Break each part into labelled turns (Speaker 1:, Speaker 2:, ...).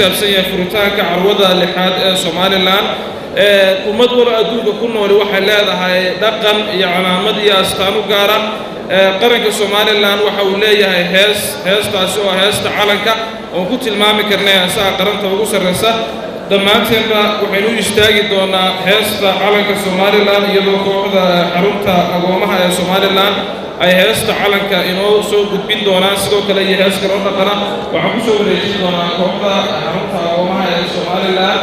Speaker 1: saabsan yahay furitaanka carwada lixaad ee Somaliland ummad wal adduunka ku nool waxay leedahay dhaqan iyo calaamad iyo astaan u gaar ah qaranka Somaliland waxa uu leeyahay heestaasi oo heesta calanka oo ku tilmaami karnaa asaga qaranta ugu sarreysa dhammaanteedna waxaynu istaagi doonaa heesta calanka Somaliland iyadoo kooxda xarunta agoomaha ee Somaliland ay heesta calanka inoo soo gudbin doonaan sidoo kale iyo hees kale oo dhaqana waxaan ku soo wareejin doonaa kooxda xarunta agoomaha ee Somaliland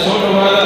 Speaker 1: soo dhawaada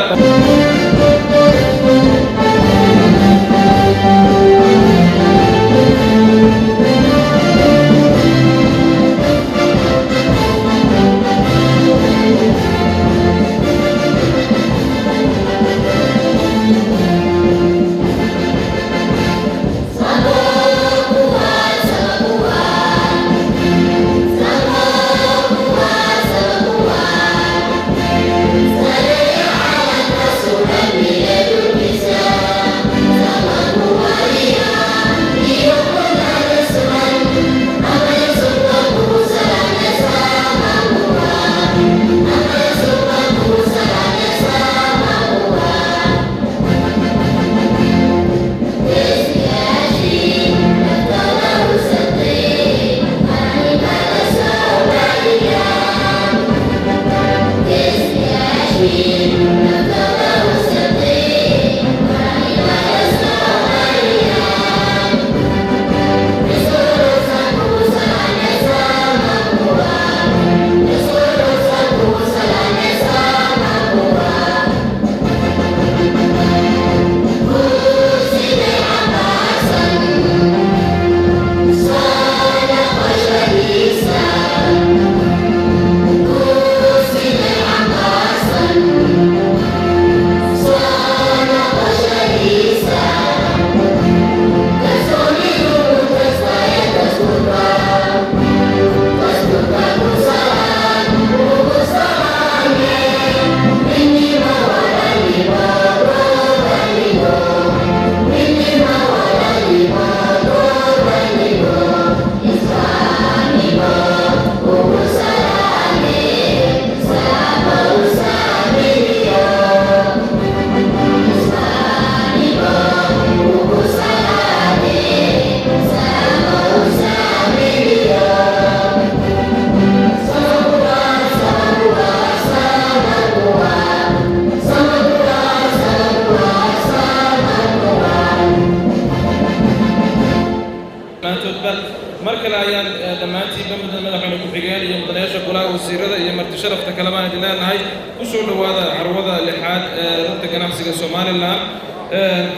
Speaker 1: markale ayaan dhamaantiinba madaxweyne ku-xigeen iyo mudanayaasha golaha wasiirada iyo marti sharafta kale baan idin leenahay ku soo dhawaada carwada lixaad ee rugta ganacsiga Somaliland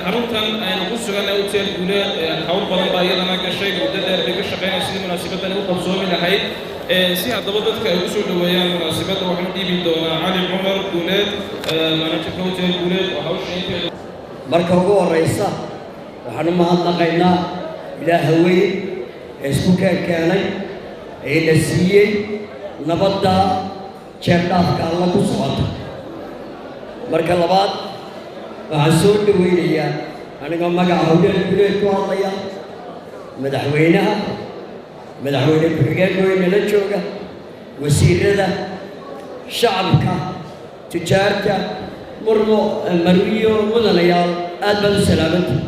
Speaker 1: xaruntan aynu ku sugannahay hotel guuleed hawl badan baa iyadana gashay muddo dheer bay ka shaqeynaysaa sidii munaasabaddan u qabsoomi lahayd si haddaba dadka ay u soo dhaweeyaan munaasabadda waxaan dhiibi doonaa Cali Cumar Guuleed managerka hotel guuleed oo hawsha inteeda
Speaker 2: marka ugu horeysa waxaan u mahadnaqaynaa ilaahay weyn isku keenay ee la siiyay nabadda jeebdhaafka alla ku socota marka labaad waxaan soo dhaweynayaa aniga magaca hotel guuleed ku hadlaya madaxweynaha madaxweyne ku-xigeenka la jooga wasiirada shacabka tijaarta marwiyo mudanayaal aad baan u salaamantay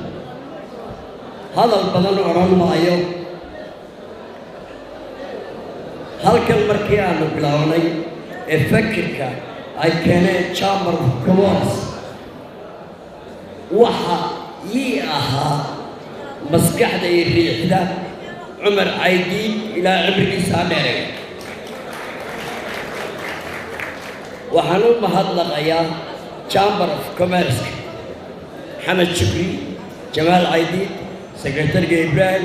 Speaker 2: hadal badan oran maayo halkan markii aanu bilownay ee fakirka ay keeneen Chamber of Commerce waxa ii ahaa maskaxda iyo riixda Cumar Caydiid ilaa cibrigiisa dheeray waxaan u mahadnaqayaa Chamber of Commerce Xamed Shukri Jamaal Caydiid Secretary Ibrahim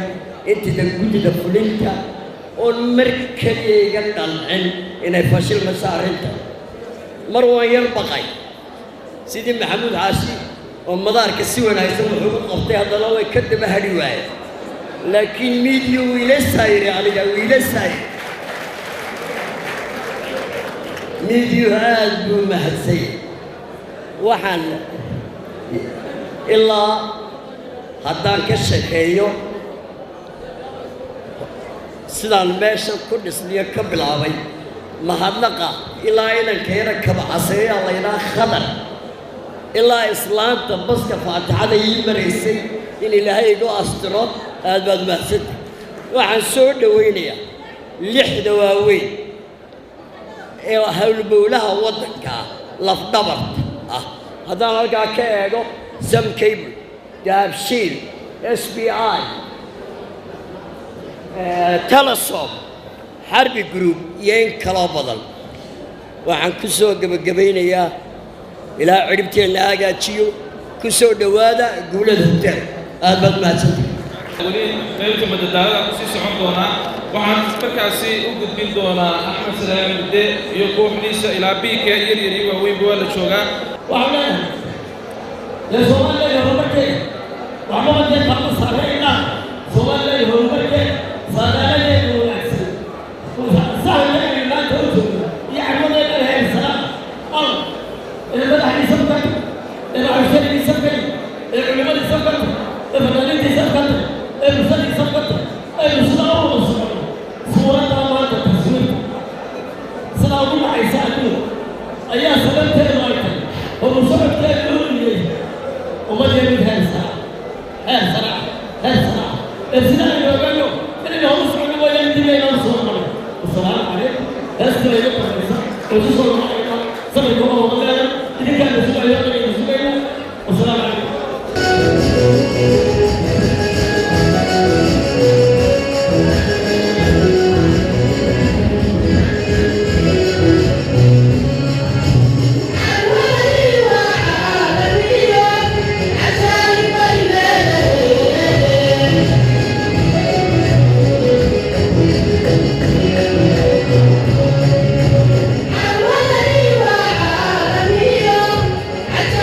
Speaker 2: inta gudida fulinta oo markaliga dhancin inay fashil masaarinta mar waan yar baqay sidii Maxamuud Caasi oo madaarka si wanaagsan wuxuu u qabtay haddana way ka daba hadhi waayeen laakiin media wiila saayir aniga wiila saayir media aad buu mahadsay waxaan ilaa haddaan ka sheekeeyo sidaan meesha ku dhisniyo ka bilaabay mahadnaqa ilaa inankeena kabcaseeya laydhaa khadar ilaa islaanta baska faatixada ii maraysay in ilaahay igu astiro aad baad mahadsantahay waxaan soo dhowaynayaa lixda waaweyn ee howlbowlaha waddanka lafdhabarta ah haddaan halkaa ka eego sam cable dahabshiil SBI telesom xarbi group iyo in kaloo badan waxaan ku soo gebagabaynayaa ilaa ciribteenna hagaajiyo ku soo dhowaada guulada hotel aad baad mahadsantahay
Speaker 1: weli qaybta madadaalada kusii socon doonaa waxaan markaasi u gudbin doonaa axmed salaam mudde iyo kooxdiisa ilaa biika yaryar iyo waaweynba waa la joogaa
Speaker 3: waxaan leenahay soomaaliya horumarkeeda waxbabadeed kama sarreynaa soomaaliya horumarkeeda saadaaladeeda wanaagsan sahleena maanta u joogo iyo carmadeeda heersanaa al ee madaxdiisa karta ee macawisadiisa karta ee culimadiisa karta ee fanaaniintiisa karta ee bulshadiisa karta ee bulshada u wada socono suuraddaa maanta taswiirta sidaa ugu dhacaysa adduun ayaa sababteedu ay tahay ومصرفة الأولى وما يريد هالساعة السنة اللي قالوا إنه هو صعب ولا يمدي له صور السلام عليكم هسه يقطع وتصل عليكم صلى الله عليه وسلم إذا كان السؤال يقول والسلام عليكم
Speaker 4: حتى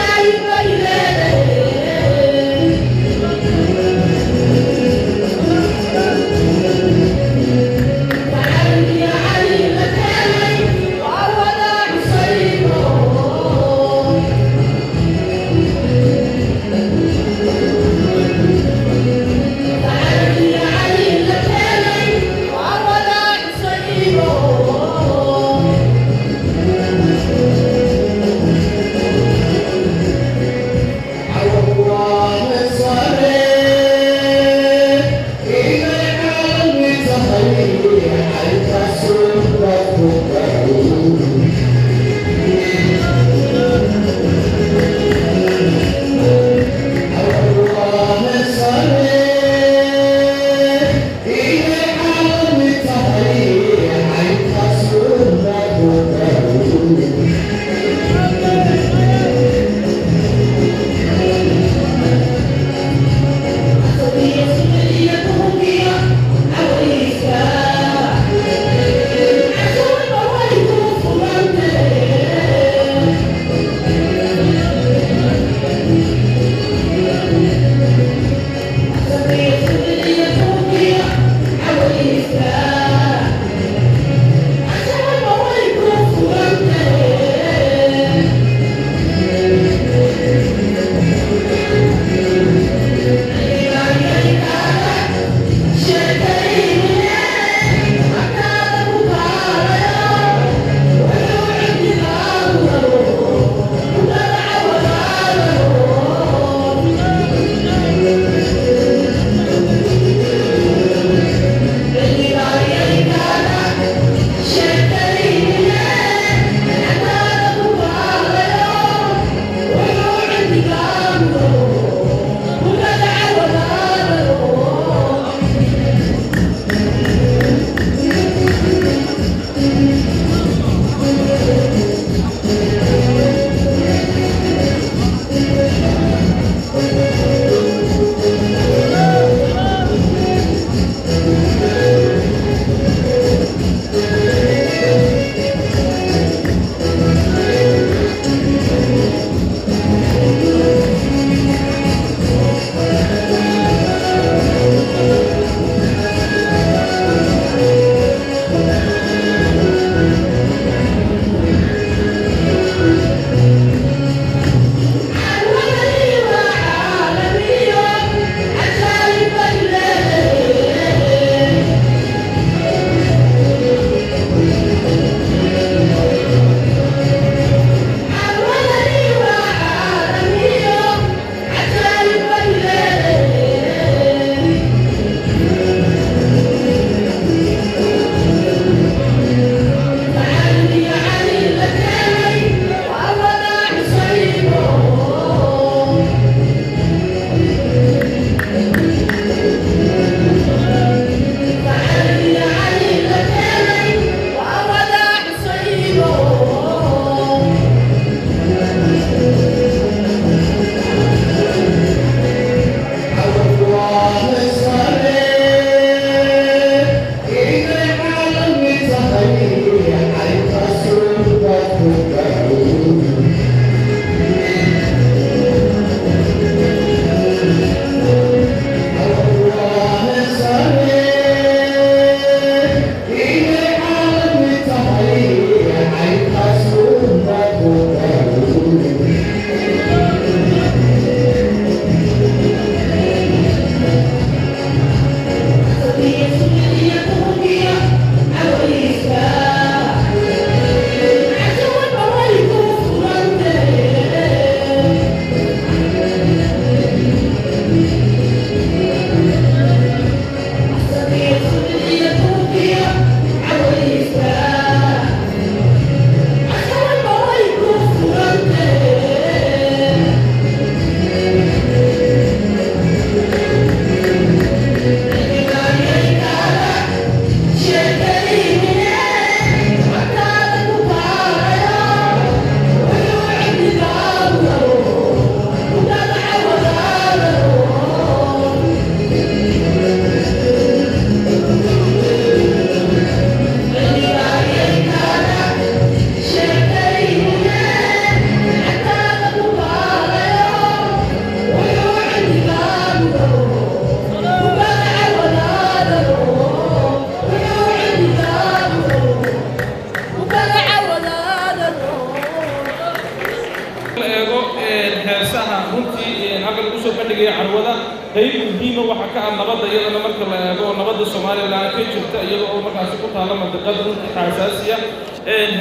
Speaker 1: heesaha runtii halka lagu soo bandhigaya carwada qayb muhiima waxa ka ah nabadda iyadana marka la eego nabadda Soomaaliland ka jirta iyadoo oo markaas ku taala mantiqada runtii xasaasiya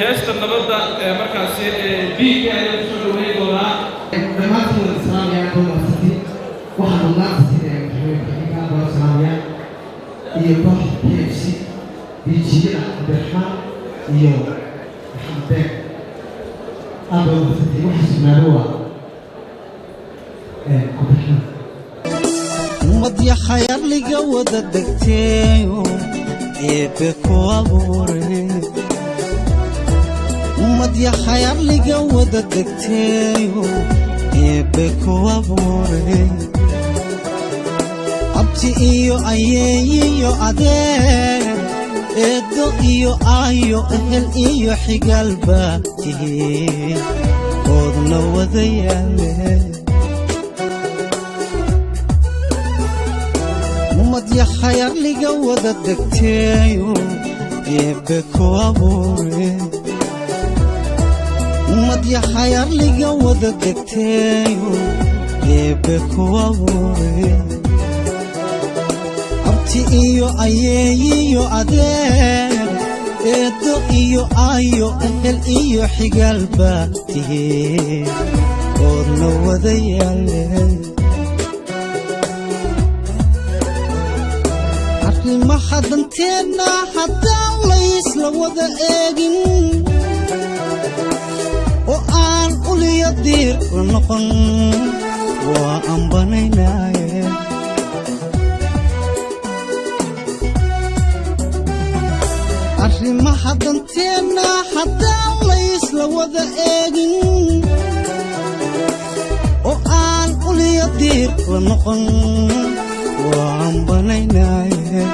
Speaker 1: heesta nabadda markaas biiga ay soo dhaweeyay doonaa
Speaker 4: dhammaantood islaamiga kumaasati waxaan naaqsiday xiriirka Soomaaliya iyo koox PFC bijira Abdulrahman iyo Maxamed أبو فتي وحسنا روا
Speaker 5: مضي خير لي جود الدكتيو إبكو أبوري مضي خير لي جود الدكتيو إبكو أبوري أبتي إيو أييو أدير إدو إيو آيو أهل إيو حقال باتي قودنا وذيالي ممد يا خير لي جود الدكتيو يبكو أبوري ممد يا خير لي جود الدكتيو يبكو أبوري iyo ayeeyo adeer eedo iyo ayo ehel iyo xigalba tihi oodna wadayaale arrima hadanteena haddaan laysla wada eegin oo aan uliya diir la noqon waa aan banaynaaye arrima hadanteena haddaan laysla wada eegin oo aan uliya diir la noqon waan banaynaaye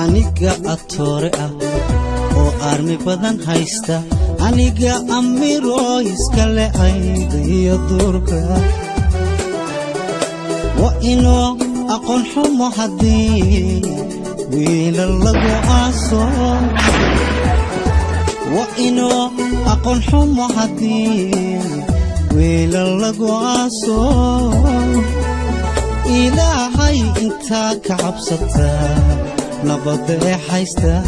Speaker 5: aniga atoore ah oo armi badan haysta aniga amiro iskale ayda iyo duurka waa inoo أقول حم حدي ويلا لقوا عصو وإنه أقول حم حدي ويلا لقوا عصو إلهي انت كعبستا نبض حيستا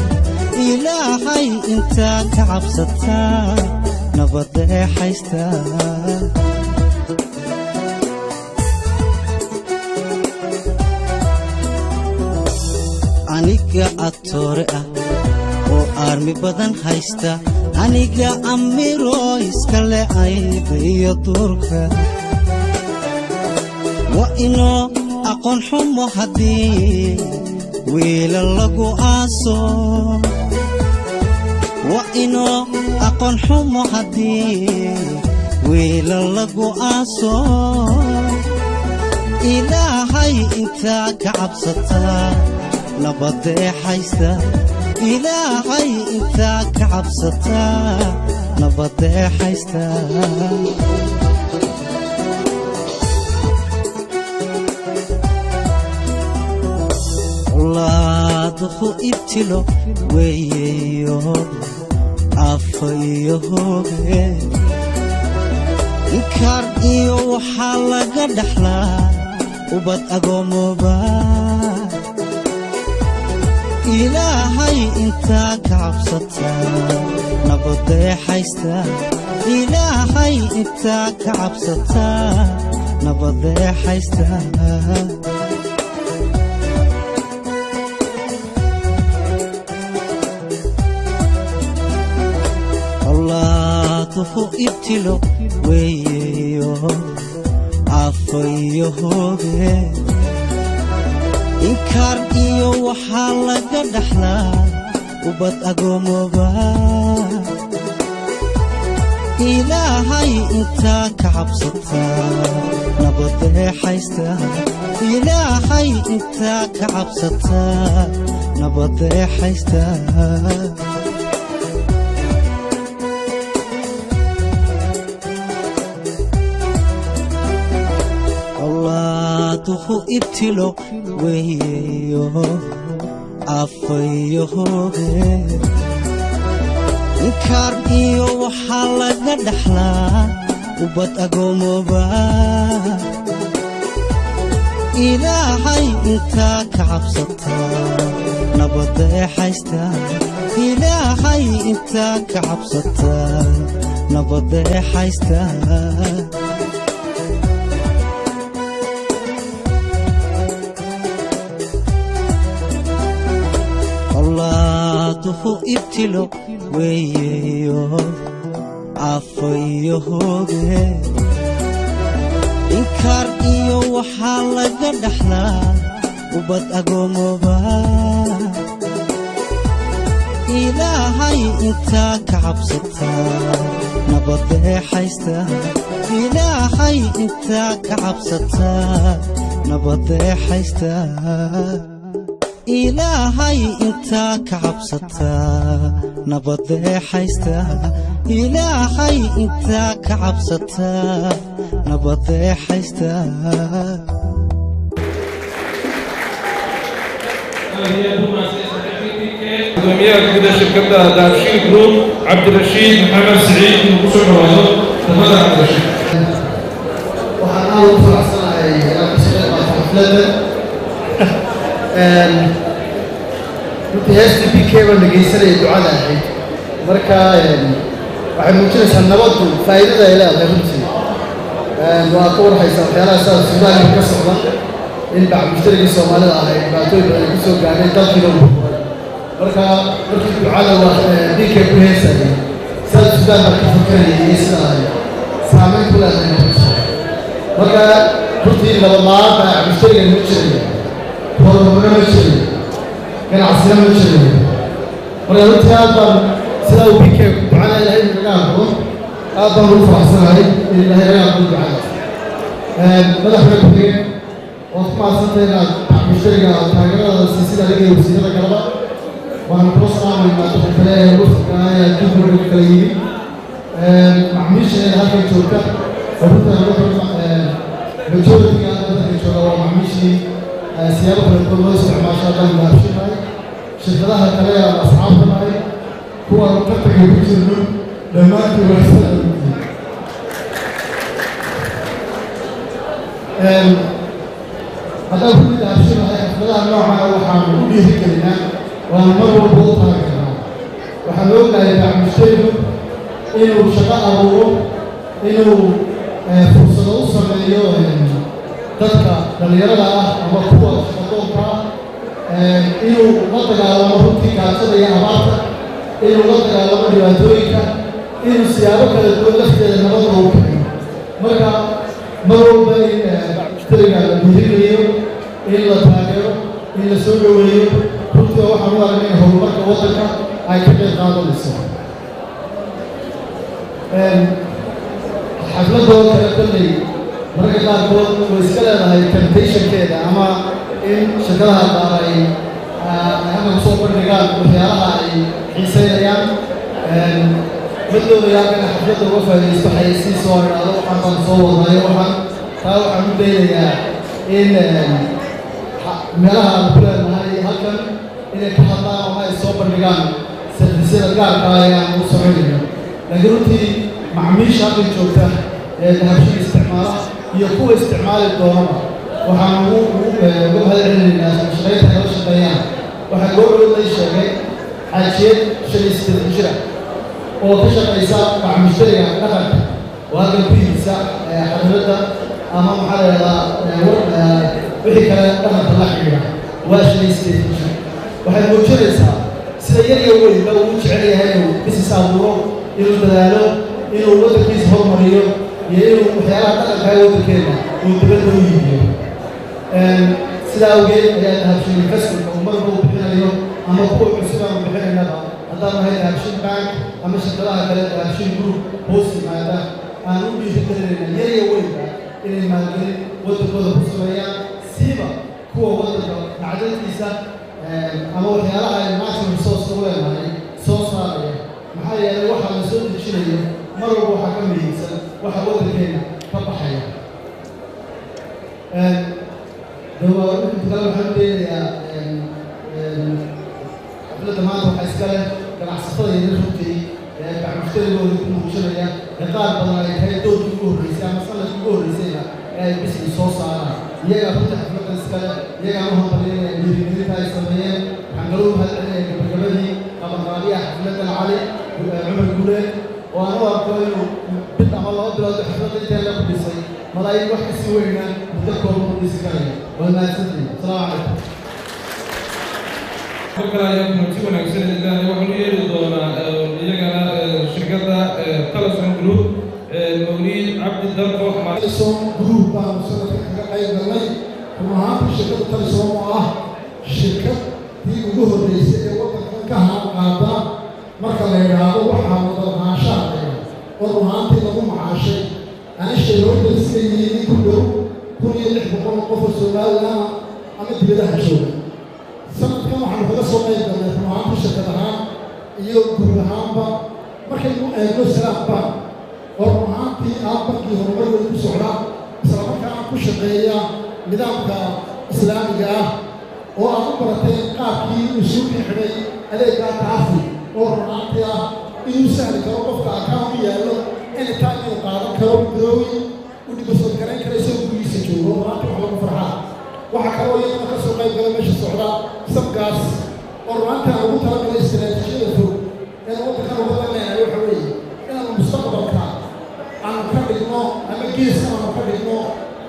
Speaker 5: إلهي انت كعبستا نبض حيستا aniga atoore ah oo armi badan haysta aniga amiro iskale ayda iyo duurka waa inoo aqoon xumo haddii wiila lagu aaso waa inoo aqoon xumo haddii wiila lagu aaso ilaahay intaa ka cabsataa نبض حيستا إلهي انت كعبستا نبض حيستا الله دخو ابتلو وييو عفيو انكار ايو وحالة دحلا وبد اقومو با إلهي انت كعبستا نبض حيستا إلهي انت كعبستا نبض حيستا الله طفو ابتلو وييو عفيو إنكار إيو وحالة دحلا وبد أقوموبا إلهي انت كعبستا نبض حيستا إلهي انت كعبستا نبض حيستا تخو ابتلو ويو عفيو inkaar iyo waxaa laga dhaxlaa ubad agoomoba ilaahay intaa ka cabsataa nabadda ee haystaa ilaahay intaa ka cabsataa nabadda ee haystaa tuhu ibtilo weeyo afayo hooge inkaar iyo waxaa laga dhaxlaa ubad agoomoba ilaahay intaa ka cabsataa nabadda ee haystaa ilaahay intaa ka cabsataa nabadda ee haystaa ilaahay intaa ka cabsataa nabadda ee haystaa ilaahay intaa ka cabsataa nabadda ee haystaa
Speaker 1: gudoomiyaha guud ee shirkadda daabshiil group cabdirashiid maxamed siciid inuu ku soo dhawaado tafadal cabdirashiid
Speaker 4: waxaan aad ugu faraxsanahay inaan ka shaqeyn qaato xafladda runtii heestii b k baan dhegaysanaya ducada ahayd marka waxay muujinaysaa nabaddu faa'iidada ay leedahay runtii waa ka warhaysaa waxyaalaha sidaas suudaanka ka socda in bacmushtarigii soomaalida ahayd dhibaatooyin badan ku soo gaadhay dalkiina u marka markii ducada waa b k ku heesayay sidaas suudaan baa ka fakarayay iyo sida ay saamayn ku leedahay nabadda marka runtii nabadla'aan baa bacmushtariga ma jiraya horumar ma jiro ganacsiga ma jiro marka runtii aad baan sidaa uu bk ducada ilaahay naga aqbo aad baan ugu faraxsanahay in ilaahay naga aqbo ducada madaxda ku-xigeen waad ku mahadsantahay inaad bacmushariga taageerada siisida adiga iyo wasiirada galaba waxaan kula salaamaynaa dadka kale ee wafdiga ah ee adduunka kala yimi macmiisheeda halkan joogta runta majoritiga dadka jooga waa macmiishii siyaabo kala duwan loo isticmaasho haddaan gaabshinahay shirkadaha kale ee aan asxaabta nahay kuwa tartanka ku jirno dhammaantii waxsada haddaan ku gaabshinahay xafladaha nooca waxaan u dhiirigelinaa waan mar walba u taageernaa waxaan ognahay bacmusharigu inuu shaqo abuuro inuu fursado u sameeyo dadka dhalinyarada ah ama kuwa shaqadoonka ah inuu la dagaalamo runtii gaajada iyo abaarta inuu la dagaalamo dhibaatooyinka inuu siyaabo kala duwan lafteeda nabadda u kaxiyo marka mar walba in bacmushtariga la dhiirigeliyo in la taageero in la soo dhoweeyo runtii waxaan u aragnay in horumarka waddanka ay ka qayb qaadanayso xafladoo kale kolley mararka qaarkood way iska leedahay temptationkeeda ama in shirkadaha qaar ay halka kusoo bandhigaan waxyaalaha ay xiiseynayaan madoodayaa kana xafladda uga faa'iidaysto xayeysiis oo idhaahdo waxaan baan soo wadaayo waxaan taa waxaan u daynayaa in meelaha aan ku leenahay halkan inay ka hadlaan ama ay soo bandhigaan servisyada gaarka ah ee aan u samaynayo laakiin runtii macmiisha halkan joogta ee dahabshiga isticmaala iyo kuwa isticmaali doonaba waxaan uga mahadcelinaynaa shaqaynta kala shaqeeyaan waxaa goordhood lay sheegay xaajiyad 5 jira oo ka shaqaysa bacmushtariga dhaqanka oo halkan ku yimisa xadradda ama maxaa leedaa wixii kale dhaqanka la xidhiidha waa 5 jira waxay muujinaysaa sida yar iyo weynba uu u jecel yahay inuu bisis abuuro inuu dadaalo inuu waddankiisa horumariyo iyo inuu waxyaalaha dhaqanka ee waddankeena uu dibadda u yiibiyo sidaa awgeed ayaa dahabshiil kasbika uu marba u bixinayo ama kuwa cusub aan bixinaynaba haddaan nahay dahabshiil bank ama shirkadaha kale dahabshiil group hoos yimaada aan u dhiirigelinayna yar iyo weynba inay maalgelin waddankooda ku sameeyaan siiba kuwa waddanka macdintiisa ama waxyaalaha ay natural resource u leenahay soo saaraya maxaa yeelay waxaa la soo dejinayo mar walba waxaa ka muhiimsan waxa waddankeena ka baxaya inta kale waxaan u deenayaa xafladda maanta waxaa iska leh ganacsatada iyo runtii bacmushtarigooda ku muujinaya qaar badan ay tahay doodkii ugu horreysay ama sanadkii ugu horreysayna ay biskii soo saaraan iyagaa runta xafladda iskale iyagaa u hambalyaynaya dhiirigelinta ay sameeyeen waxaan kaloo u mahadcelinaya gabagabadii qabanqaabiyaha xafladdan cali cumar guuleed oo aan u arko inuu bil ama 2 bilood xafladda intee la kudhisay malaayiin wax kasii weynaan muddo kooban u dhisi karaya waa mahadsantihiin asalaamu calaykum
Speaker 1: halkan ayaa kulanti wanaagsan ilaahay waxaan u yeeri doonaa iyagana shirkadda Telesom Group mawliid cabdi dalko
Speaker 6: Telesom Group baan sanadka kaga qayb galnay rumahaan shirkadda Telesom oo ah shirkaddii ugu horreysay ee waddankan ka qaada marka la yidhaahdo waxaa wada lahaanshaha oo rumaantii lagu macaashay ana shirkadda iska yihiin ku dhow 1600 qof oo Soomaaliya ama dibadaha jooga sanadkan waxaan kaga soo qayb galnay rumaantii shirkadahaan iyo guud ahaanba markaynu eegno salaamba oo rumaantii bankii horumar weyn ku socda isla markaana ku shaqeeya nidaamka islaamiga ah oo aad u baratay qaabkii uu soo xidhay adeegga kaafi oo rumaantii ah inuu sahli karo qofka account yaallo anytime inuu qaadan karo gudooyin u dhibasood garayn kara isagoo gurigiisa joogo rumaantii wax lagu farxaa waxaa kaloo iyadana ka soo qayb gala meesha socda sabgaas oo rumaantii aan ugu talagalay istiraatiijiyada fog ee waddankan uga danleynaya waxa weeye inaanu mustaqbalka aanu ka dhigno ama geeska aanu ka dhigno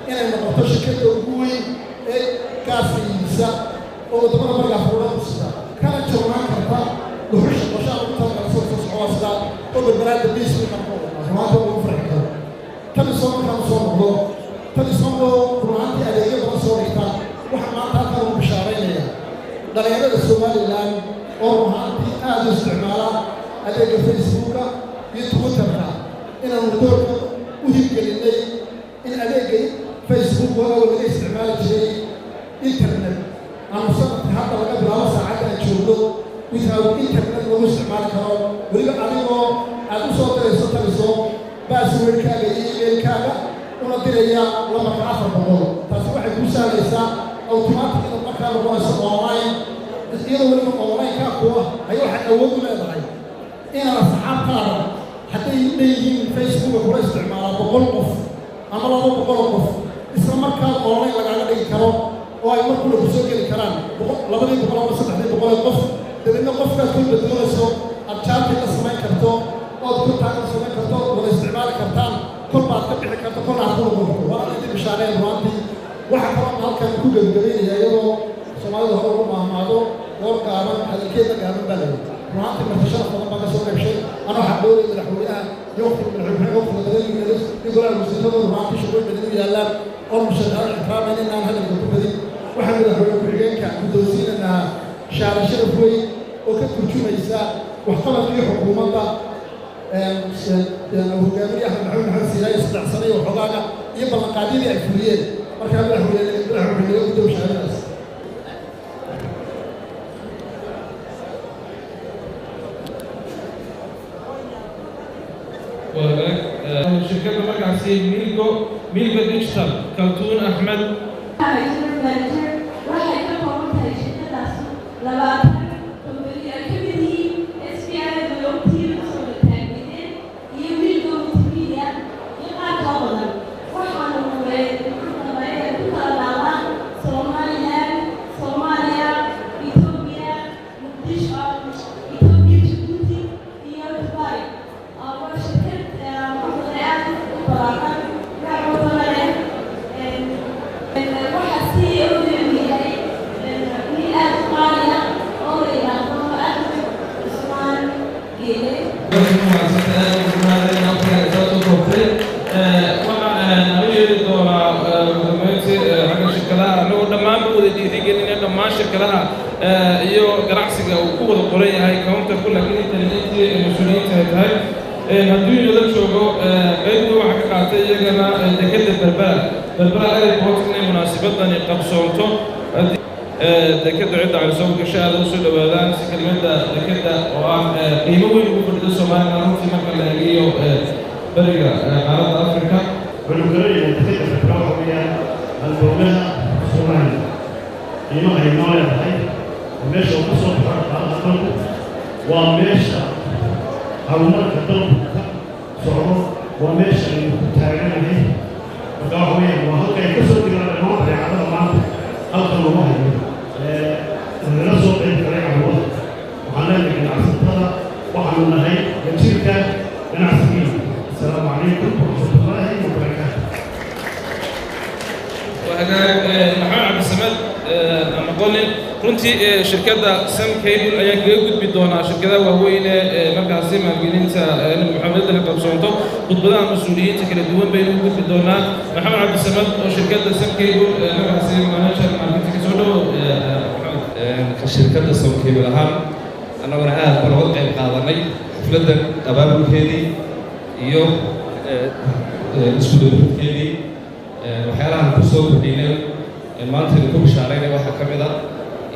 Speaker 6: inay noqoto shirkadda ugu weyn ee gaaska iibisa oo waddamada markaas uga usida kana joognaan karta dhuxusha qorshaha ugu talagala soo socda sida oo badbalaada biisu noqdo rumaantii ugu farxi karo Telesom markaan soo noqdo Telesom oo rumaantii adeegyo badan soo dhigta waxaa maanta halkan ugu bishaaraynaya dhalinyarada Somaliland oo rumaantii aad u isticmaala adeegga Facebooka iyo Twitterka inaanu doorka u hirgelinay in adeegga Facebook oo laga isticmaali jiray internet ama sanadka hadda laga bilaabo saacadda aan joogno without internet lagu isticmaali karo weliba adigoo aad u soo dirayso Telesom passwordkaaga iyo emailkaaga una diraya lambarka 400 taasi waxay kuu sahlaysaa automatic inaad markaa noqonayso online iyadoo weliba online-ka kuwa ay waxaad awood u leedahay inaad asxaabtaada hadday leeyihiin Facebook kula isticmaala 100 qof ama 200 qof isla markaa online lagaaga dhigi karo oo ay markula ku soo geli karaan 200 ama 300 qof dabadna qofkaad ku beddelayso aad chatting la samayn karto ood ku taagan samayn karto wada isticmaali kartaan kol baad ka bixi karto kol aad ku noqoto waa intii bishaareen rumaantii waxa kaloo halkan ku gabagabeynaya iyadoo Soomaalida hore ugu maahmaado goor gaaban hadalkeeda gaaban baa leeyahay rumaantii martashada badan baa ka soo qaybshay anoo xaqooday madaxweynaha iyo waqtiga madaxweynaha waqtiga madaxweynaha iyo golaha wasiirada rumaantii shaqooyin badan u yaallaan oo musharaxa ikraameen inaan hadalka ku badin waxaan madaxweyne ku-xigeenka guddoonsiinanaha shaara sharaf weyn oo ka turjumaysa waxqabadkii xukuumadda hogaamiyaha maxamed siiraay saddex sano iyo xogaaga iyo ballanqaadyadii ay fuliyeen markaa madaxweyne guddoon shahaadadaas
Speaker 1: shirkadda markaasi milgo digital kaltuun axmed
Speaker 7: waxay ka kooban tahay shirkadaas 20 company ay ka mid yihiin SPI Development soo taagideen iyo Milgo Multimedia iyo qaar ka badan waxaana ku kala daalaan Somaliland, Soomaaliya, Ethiopia, Muqdisho, Ethiopia, Djibouti iyo Dubai. Waa shirkad aad u ballaaran waxaa sii ogyahay nin aad u qaaliya oo la yidhaahdo Ahmed Cusmaan Geele.
Speaker 1: waxaan u yeeri doonaa gudoomiyaha xagga shirkadaha anagoo dhammaan u wada dhiirigelinaya dhammaan shirkadaha iyo ganacsiga uu ku wada qoran yahay counterku laakiin intanettii mas-uuliyiinta ay tahay hadduu inala joogo qaybna waxaa ka qaatay iyagana dekadda berbera airport inay munaasabadani qabsoonto dekadda cidda calisoo gasho aad u soo dhawaadaan si kelmadda dekadda oo ah qiimo weyn ugu fadhida Soomaaliya runtii marka la eegiyo bariga qaaradda Afrika
Speaker 8: والمدرية تتكلم في العربية الدولة الصومالية. قيمة غير هاي وماشى وقصة على الأقل وماشى horumarka dalku ka socdo waa meesha aynu ku taaganahay marka waxa weeyaan waa halka ay ka soo jiraan dhammaan badeecadaha maanta halkan lagu hayo lala soo qeyb galay carwada waxaan leenahay ganacsatada waxaanu nahay wasiirka ganacsigiina asalaamu calaykum waraxmatullaahi wabarakaatu
Speaker 1: maxamed cabdisamed ama qolin runtii shirkadda Sun Cable ayaa kaga gudbi doonaa shirkadaha waaweyn ee markaasi maalgelinta maxamed la qabsoonto khudbadaha mas'uuliyiinta kala duwan baynu u gudbi doonaa maxamed cabdisamed oo shirkadda Sun Cable markaasi manager marketing soo dhaw
Speaker 9: shirkadda Sun Cable ahaan annaguna aad baan uga qayb qaadanay xafladdan abaabulkeedii iyo isku dawladkeedii waxyaalahan ku soo kordhinay maanta idin ku bishaaraynay waxaa ka mid ah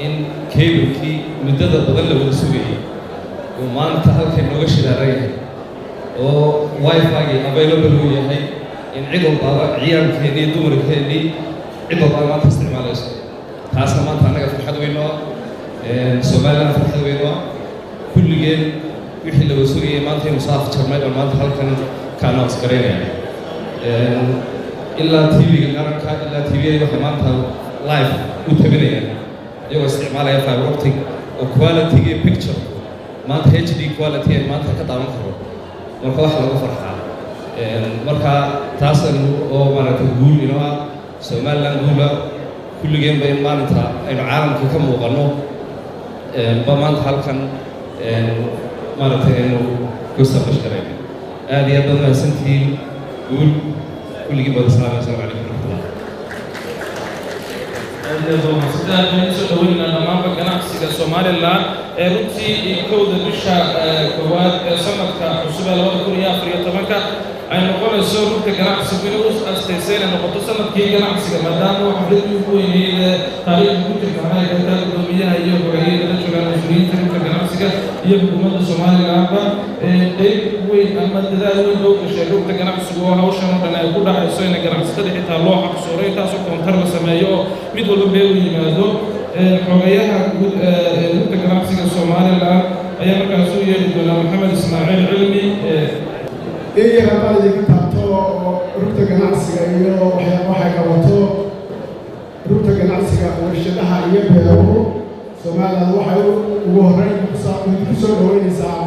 Speaker 9: in cablekii muddada badan la wada sugayay uu maanta halkan nooga shidaaran yahay oo wifi-gii available uu yahay in cid walbaaba ciyaalkeennii dumarkeennii cid walbaaba maanta isticmaalayso taasna maanta annaga farxad weyn oo Somaliland farxad weyn oo kulligeen wixii la wada sugayay maanta inuu saaf jarmay oo maanta halkan ka announce gareynaya ilaa TV-ga qaranka ilaa TV-ga waxa maanta live u tabinayaan iyagoo isticmaalaya fiber optic oo quality picture maanta HD quality maanta ka daawan karo marka wax lagu farxaa marka taasan oo maaragtay guul inoo ah Somaliland guula kulligeen bay maanta aynu caalamka ka muuqano ba maanta halkan maaragtay aynu ku sabash karayno aad iyo aad mahadsantihiin guul kulligii bada salaam alaykum warahmatullahi
Speaker 1: sidaan soo dhaweynaa dhammaanba ganacsiga Somaliland runtii kowda bisha koowaad ee sanadka cusub ee 2014 ay noqonayso rugta ganacsiga inuu asteysay noqoto sanadkii ganacsiga maadaama uu xafladii ugu weyneyd taariikhda ku jirta hay'adda gudoomiyaha iyo hogaamiyaha la joogaan mas'uuliyiinta rugta ganacsiga iyo xukuumadda Somalilandba qayb weyn ama dadaal weyn oo gashay rugta ganacsiga oo hawshan oo dhan ay ku dhacayso in ganacsatada xitaa loo xaqsooro intaas oo koontar la sameeyo mid walba meel u yimaado xogayaha guud ee rugta ganacsiga Somaliland ayaa markaas u yeeri doona Maxamed Ismaaciil Cilmi
Speaker 6: iyo rabaaldi ka taabto rugta ganacsiga iyo waxay qabato rugta ganacsiga warshadaha iyo beeruhu Somaliland waxay ugu horeyn ku soo dhaweynaysaa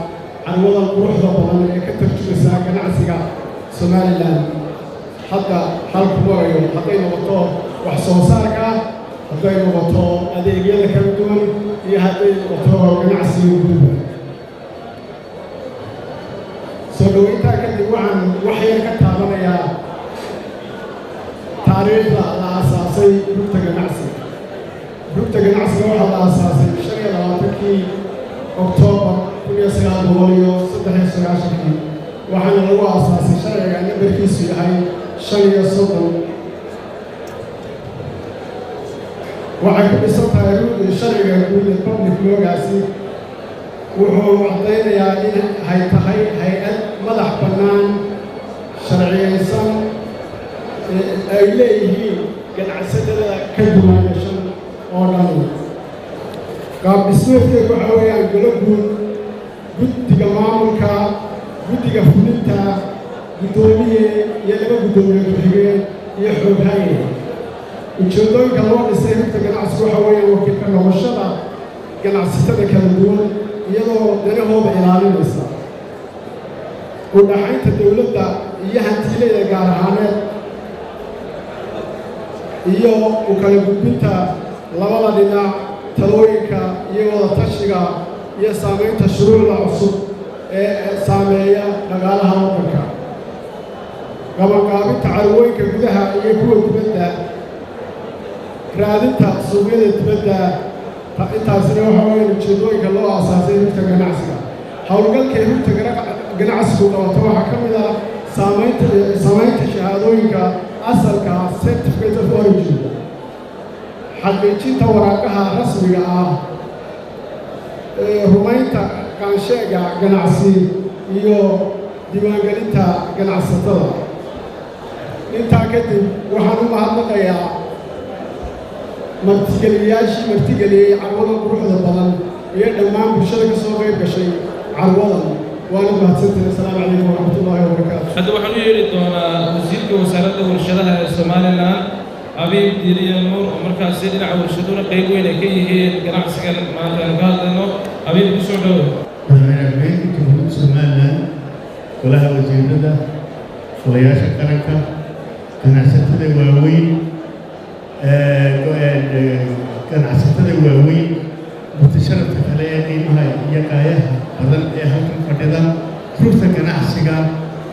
Speaker 6: carwada quruxda badan ee ka tarjumaysa ganacsiga Somaliland hadda halku marayo hadday noqoto wax soo saarka hadday noqoto adeegyada kala duwan iyo hadday noqoto ganacsiga gudaha soo dhaweynta kadib waxaan wax yar ka taabanayaa taariikhda la aasaasay rugta ganacsiga waxaa la aasaasay 25 Oktoobar 1993 waxaana lagu aasaasay sharciga nambarkiisu yahay 35 waxay ku dhisan tahay sharciga guud ee public loogaasi wuxuu caddaynayaa in ay tahay hay-ad madax bannaan sharciyeysan ay leeyihiin ganacsatada ka duwanashan oo dhan qaab dhismeedkeedu waxa weeyaan golo guud guddiga maamulka guddiga fulinta guddoomiye iyo 2 guddoomiye ku-xigeen iyo xooghaye ujeedooyinka loo dhisay rugta ganacsiga waxa weeyaan wakiilka noqoshada ganacsatada kala duwan iyadoo danahooda ilaalinaysa u dhaxaynta dowladda iyo hantiilayda gaar ahaaneed iyo u kala gudbinta labada dhinac talooyinka iyo wada tashiga iyo saamaynta shuruucda cusub ee saameeya dhaqaalaha waddanka qabanqaabinta carwooyinka gudaha iyo kuwa dibadda raadinta suuqyada dibadda intaasina waxa weeyaan ujeedooyinka loo aasaasay rugta ganacsiga howlgalkay rugta ganacsigu qabato waxaa ka mid ah saamaynta shahaadooyinka asalka certificate of origin xaqiijinta waraaqaha rasmiga ah rumaynta qaansheega ganacsi iyo diiwaangelinta ganacsatada intaa kadib waxaan u mahadnaqayaa martigeliyaashii martigeliyey carwada quruxda badan iyo dhammaan bulshada ka soo qayb gashay carwadan وأنا بحثت السلام عليكم ورحمة الله وبركاته.
Speaker 1: هذا وحنا يريدون وزير وزارة ورشدها الصوماليلاند أبيب ديري نور مركز سيدنا ورشدونا قيبوين كيه جناح سكان ما كان قال إنه أبيب بسودو.
Speaker 8: أنا أبيك كمهندس الصوماليلاند ولها وزيرنا ولياش كركة كان عسكري واوين كان عسكري واوين متشرف عليه قيمها يقايها بدل هلكن فديدا فرصة ganacsiga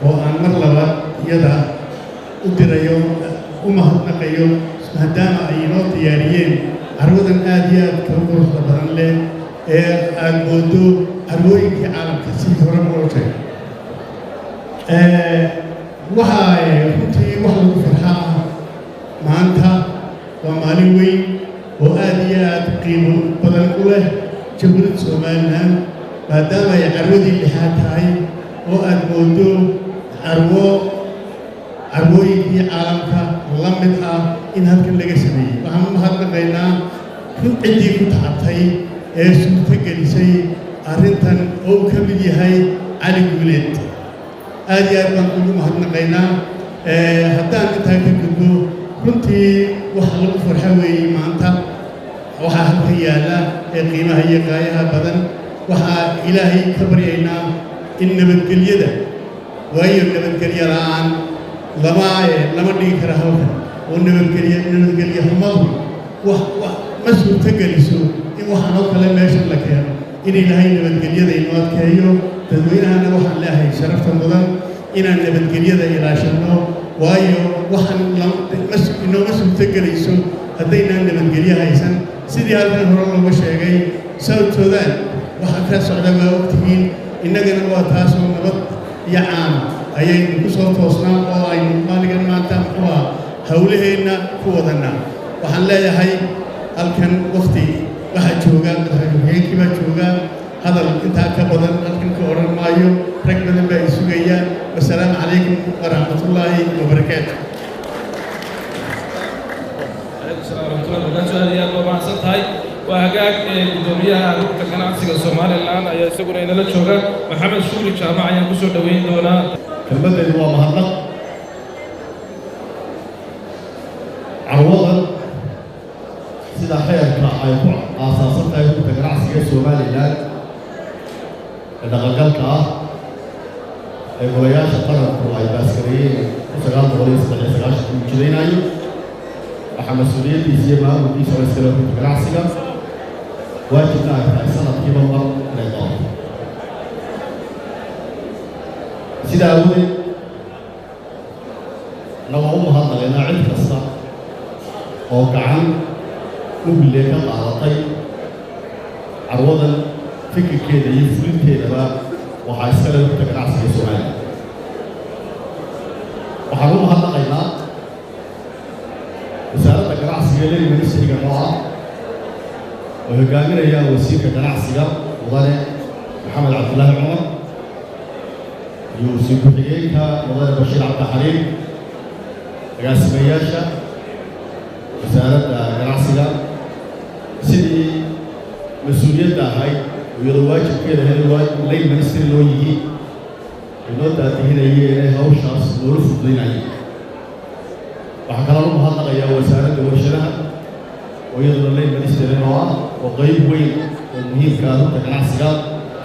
Speaker 8: oo aan mar laba iyada u dirayo u mahadnaqayo maadaama ay inoo diyaariyeen carwadan aad iyo aad ka quruxda badan leh ee aad moodo carwooyinkii caalamka si hore loo sheegay waxaa runtii wax lagu farxaa maanta waa maalin weyn oo aad iyo aad qiimo badan u leh jamhuuriyadda Soomaaliland maadaama ay carwadii lixaad tahay oo aad moodo carwooyinkii caalamka la mid ah in halkan laga sameeyey waxaan u mahadnaqaynaa ciddii ku tacabtay ee suurtagelisay arrintan oo uu ka mid yahay Cali Guuleed aad iyo aad baan ugu mahadnaqaynaa haddaan intaa ka gudbo runtii waxa lagu farxa weeye maanta waxaa halkan yaalla ee qiimaha iyo qaayaha badan waxaa ilaahay ka baryaynaa in nabadgelyada waayo nabadgelyo la'aan lama dhigi kara halkan oo nabadgelyo xumadu ma suurtageliso in waxaan oo kale meeshan la keeno in ilaahay nabadgelyada inoo adkeeyo dadweynahana waxaan leeyahay sharafta mudan inaan nabadgelyada ilaashano waayo waxaan inooma suurtagelayso haddaynaan nabadgelyo haysan sidii halkan hore looga sheegay South Sudan waxaa ka socda waa ogtihiin innagana waa taasoo nabad iyo caan ayaynu ku soo toosnaa oo aynu maaligan maanta muxuu hawlaheenna ku wadanaa waxaan leeyahay halkan waqti waxaa jooga madaxweynkii baa jooga hadal intaa ka badan halkan ka odhan maayo rag badan baa i sugayaan wasalaamu calaykum waraxmatullaahi wabarakaatu.
Speaker 1: عليكم السلام ورحمة الله وبركاته. هذه أبو معصم هاي وهجاك الدنيا ركبت كان عكسك الصومال الآن يسقون إلى الشغل محمد شوري جامعة ينقصوا دوين دونا.
Speaker 8: كلمة اللي هو مهضة عوضا سيدا خير كراعي أساسا يكون كان عكسك الصومال الآن إذا غلقلت الولايات القرن وهي باسكريين وسجال بوليس بالإسراج كذين أيوه waxaa mas'uuliyadda isiyama uu soo iskala ku ganacsiga waajibna ay sanadkiiba mar leedahay sida awgeed nagu mahadnaqaynaa cid kasta oo gacan u bilay ka qaadatay carwadan fikirkeeda iyo fulinteedaba waxaa iskala ku ganacsiga Soomaaliya waxaan u mahadnaqaynaa وزارة الجناعسية اللي المنسي جماعة وهجامنا يا وزير الجناعسية وضع محمد عبد الله عمر يوسف بحييكا وضع بشير عبد الحليم رئيس مياشة وزارة الجناعسية سيدي مسؤولية هاي ويرواجب كده هالواجب اللي المنسي اللي هو يجي النقطة هنا هي هاو شخص ظروف ضيناي waxaa kaloo u mahadnaqayaa wasaaradda warshadaha oo iyaduna lay ministeriin oo ah oo qayb weyn oo muhiimka ah dadka ganacsiga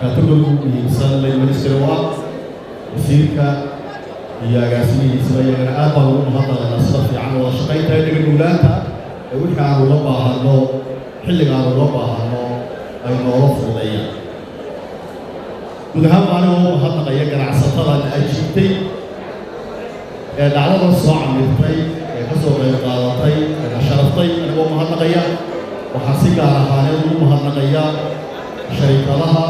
Speaker 8: kategoriga ugu muhiimsan lay ministeri oo ah wasiirka iyo agaasimihiisa iyagana aad baan ugu mahadnaqaynaa sida fiican wada shaqaynta inaga duulaanta ee wixii aan uga baahano xilliga aan uga baahano ay noola fududeeyaan guud ahaan baan ugu mahadnaqaya ganacsatada ajiibtay ee dhacdada soo camirtay kasoo qayb qaadatay sharaftay anigoo mahadnaqaya waxaa si gaar ahaaneed ugu mahadnaqaya sharikadaha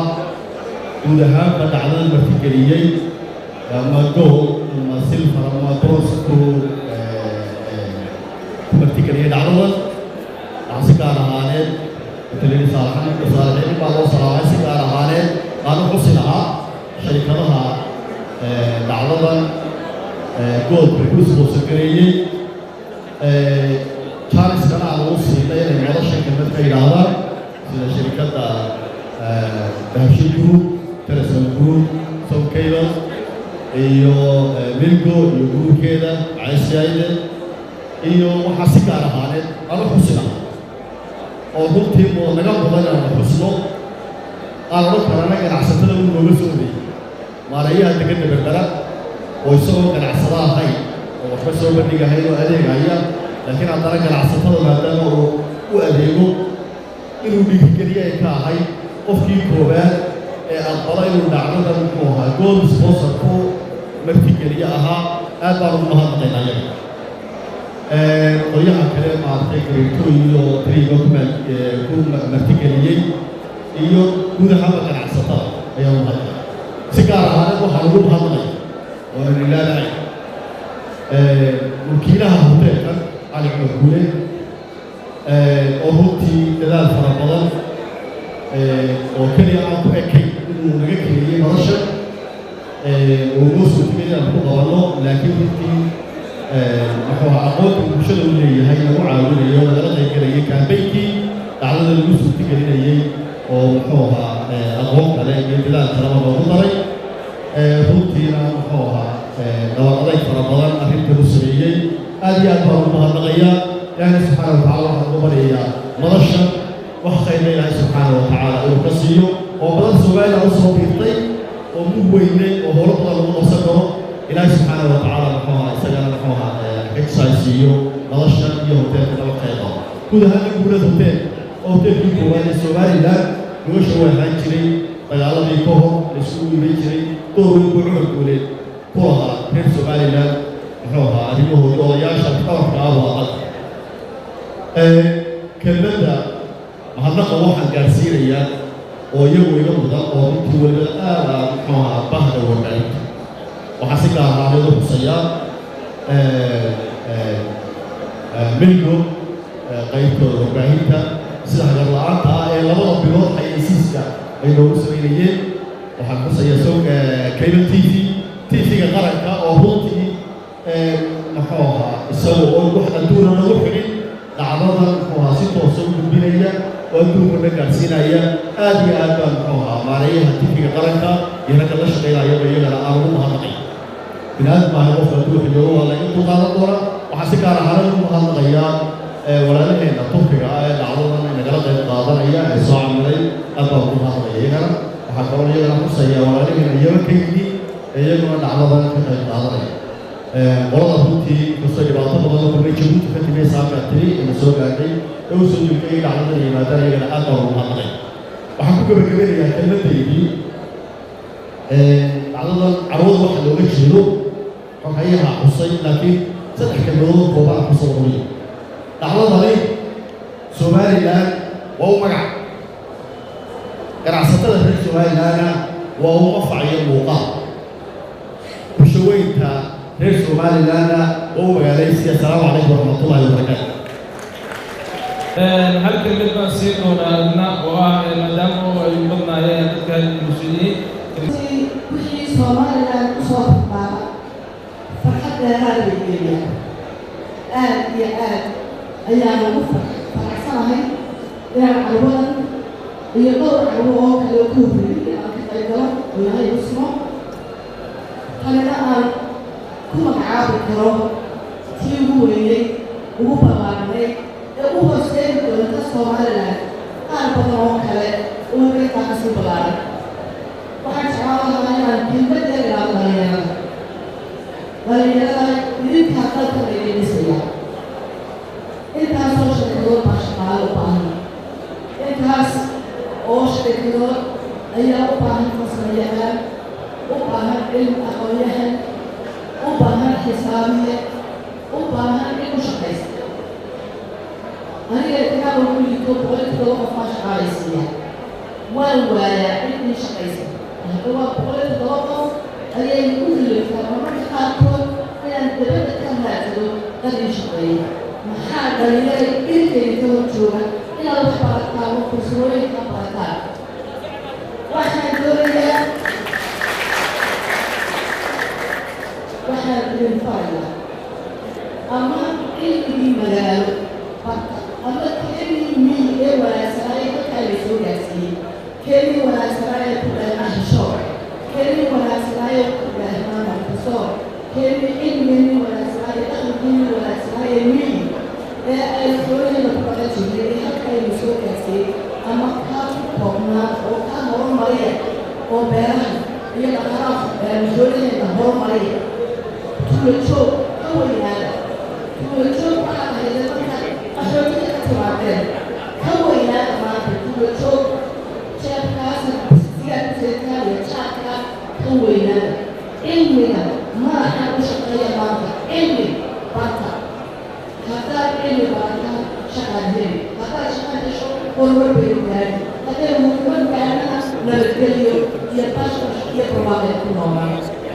Speaker 8: guud ahaanba dhacdada martigeliyey ama gold ama silfar ama bronze ku martigeliyey dhacdadan waxaa si gaar ahaaneed talini saalaxiin baa loo salaamay si gaar ahaaneed aanu xusi lahaa sharikadaha dhacdadan goldka ku isboosagareeyey Charles kana uu siiyay inay madasha kamid ka yiraahdaan sida shirkadda Dahabshiil Group, Telecom Group,
Speaker 10: Kayla iyo Milgo iyo guurkeeda Caysiyade iyo waxa si gaar ahaaneed aan xusina oo runtii oo naga mudan xusno aan la karana ganacsatada uu nooga soo dhigay maarayaha degmada Berbera oo isagoo ganacsada ahay oo waxba soo bandhigahay oo adeegaya laakiin haddana ganacsatada maadaama uu u adeego inuu dhiirigeliyo ay ka ahay qofkii koowaad ee aqbalay inuu dhacdada muxuu ahaa gool sponsorku martigeliye ahaa aad baan ugu mahadnaqaynaa qolyaha kale maaragtay gareeto iyo trigo ku martigeliyey iyo guud ahaanba ganacsatada ayaa u mahadnaqay si gaar ahaaneed waxaan ugu mahadnaqay oo ilaalahay wakiilaha hoteelkan cali cumar guule oo runtii dadaal fara badan oo keliya aan ku ekay inuu naga keliyey nolosha oo noo soo tegay inaan ku qabanno laakiin runtii muxuu ahaa aqoonta bulshada u leeyahay lagu caawinayo lagala qaybgelayay kaambeynkii dhacdada lagu suurtagelinayey oo muxuu ahaa aqoon kale iyo dadaal kaleba loogu daray runtiina muxuu ahaa dhawaaq adeeg fara badan arrintan u sameeyey aad iyo aad baan ugu mahadnaqayaa ilaahay subxaana watacaala waxaan ugu baryayaa nolosha wax khayra ilaahay subxaana watacaala inuu ka siiyo oo badan Soomaaliya u soo biirtay oo mid weyne oo howlo badan lagu qabsan karo ilaahay subxaana watacaala muxuu ahaa isagana muxuu ahaa exercise iyo nolosha iyo hoteelka laba qaybo guud ahaan guulada hotel oo hoteelkii koowaad ee Somaliland nolosha waa ahaan jiray dagaaladii ka hor la isugu iman jiray door weyn buu cumar guuleed ku ahaa reer Somaliland muxuu ahaa arrimahoodii odayaasha qabarka ah waa adag kelmadda mahadnaqa waxaan gaarsiinayaa oo iyagu iga mudan oo runtii weliba aad ah muxuu ahaa bahda warbaahinta waxaa si gaar ahaaneed u xusayaa Milgo qaybtooda warbaahinta sida hagar la-aanta ah ee labada bilood xayeysiiska ay noogu samaynayeen waxaan xusayaa Cable TV-ga qaranka oo runtii muxuu ahaa isagoo oo wax adduuna lagu xidhin dhacdada muxuu ahaa si toosa u gudbinaya oo adduunka na gaarsiinaya aad iyo aad baan muxuu ahaa maarayaha TV-ga qaranka iyo ragga la shaqaynayaba iyagana aan ugu mahadnaqay binaadam maaha qofka adduunka jooga waa laga dulqaadan doona waxaa si gaar ahaan ugu mahadnaqayaa walaalaheena Turkiga ah ee dhacdadan nagala qayb qaadanaya ee soo camilay aad baan ugu mahadnaqaya iyagana waxaa kaloo iyagana xusayaa walaalaheena Yemenkaygii iyaguna dhacdadan ka qayb qaadanaya qolada runtii kastoo dhibaato badan oo kulmay Jabuuti ka timay saaka tiri ina soo gaadhay oo soo jirtay dhacdadan yimaadaan iyagana aad baan ugu mahadnaqay waxaan ku gabagabeynayaa kelmadaydii dhacdadan carwada waxa looga jeedo xogayaha xusay laakiin saddex kelmadood koobaan ku soo ururiyo dhacdadani Somaliland waa u magac ganacsatada reer Somalilandna waa u qafaciyo muuqaal bulshaweynta reer Somalilandna waa u magaalaysiya asalaamu calaykum waraxmatullaahi wabarakaatu
Speaker 1: hal kelmad baan sii doonaadna oo ah maadaama ay badnaayeen dadka muslimiin
Speaker 7: wixii Somaliland ku soo baxaa farxad dheeraad ay geliyaan aad iyo aad ayaa lagu faraxsanahay inaan carwadan iyo dhowr carwo oo kale ku horreeyay inaan ka qaybgalo oo yahay usmo tanina aan ku magacaabi karo tii ugu weynay ugu ballaarnay ee u hooseyn doonta Somaliland qaar badan oo kale oo intaa kasii ballaaran waxaan jeclaan lahaa inaan kelmad yar ilaalo dhalinyarada idinkaa dalka laga dhisaya intaasoo shirkadood baa shaqaale u baahan intaas oo shirkadood ayaa u baahan farsamayahaan u baahan cilmi aqoonyahan u baahan xisaabiye u baahan in u shaqaysta aniga itigaaba ku yito boqolkiiba qof baa shaqaalaysiiya waan waayaa cidii shaqaysa waa boqolkiiba qof ayay u hiliftaa marmarka qaarkood inaan dabadda ka raadsado dad ii shaqeeya maxaa dhalinyarada ilkeyga ka hor jooga inaad wax barataan oo kursurooyinka barataan waxaan doonayaa waxaan idin farayaa ama cilmigii magaalo barta ama keligii miyi ee wanaagsanaaye dadkaa la soo gaarsiiyey keligii wanaagsanaaye ku dheerna xishoor keligii wanaagsanaaye
Speaker 11: garsoor cilmigeenni wanaagsanaa iyo dhaqankeeni wanaagsanaa ee miyi ee aynu xoolaheena ku dhaqan jirnay ee halka aynu soo gaarsiiyey ama kaa ku koobnaa oo kaa horumariya oo beeraha iyo dhaqanaha xoolaheena horumariya tuulajoog ka weynaada tuulajoog waxaa ahayd marka qaxootiga ka timaadeen ka weynaada maanta tuulajoog jeebkaasna sigaarkuseedkaaliya jaadka ka weynaada cilmiga madaxa u shaqeeya maanta cilmi barta haddaad cilmi barata shaqaad heli haddaad shaqa hesho horumar bay gaari hadday horumar gaarana nabadgeliyo iyo bashbash iyo barwaaqeed ku noolaa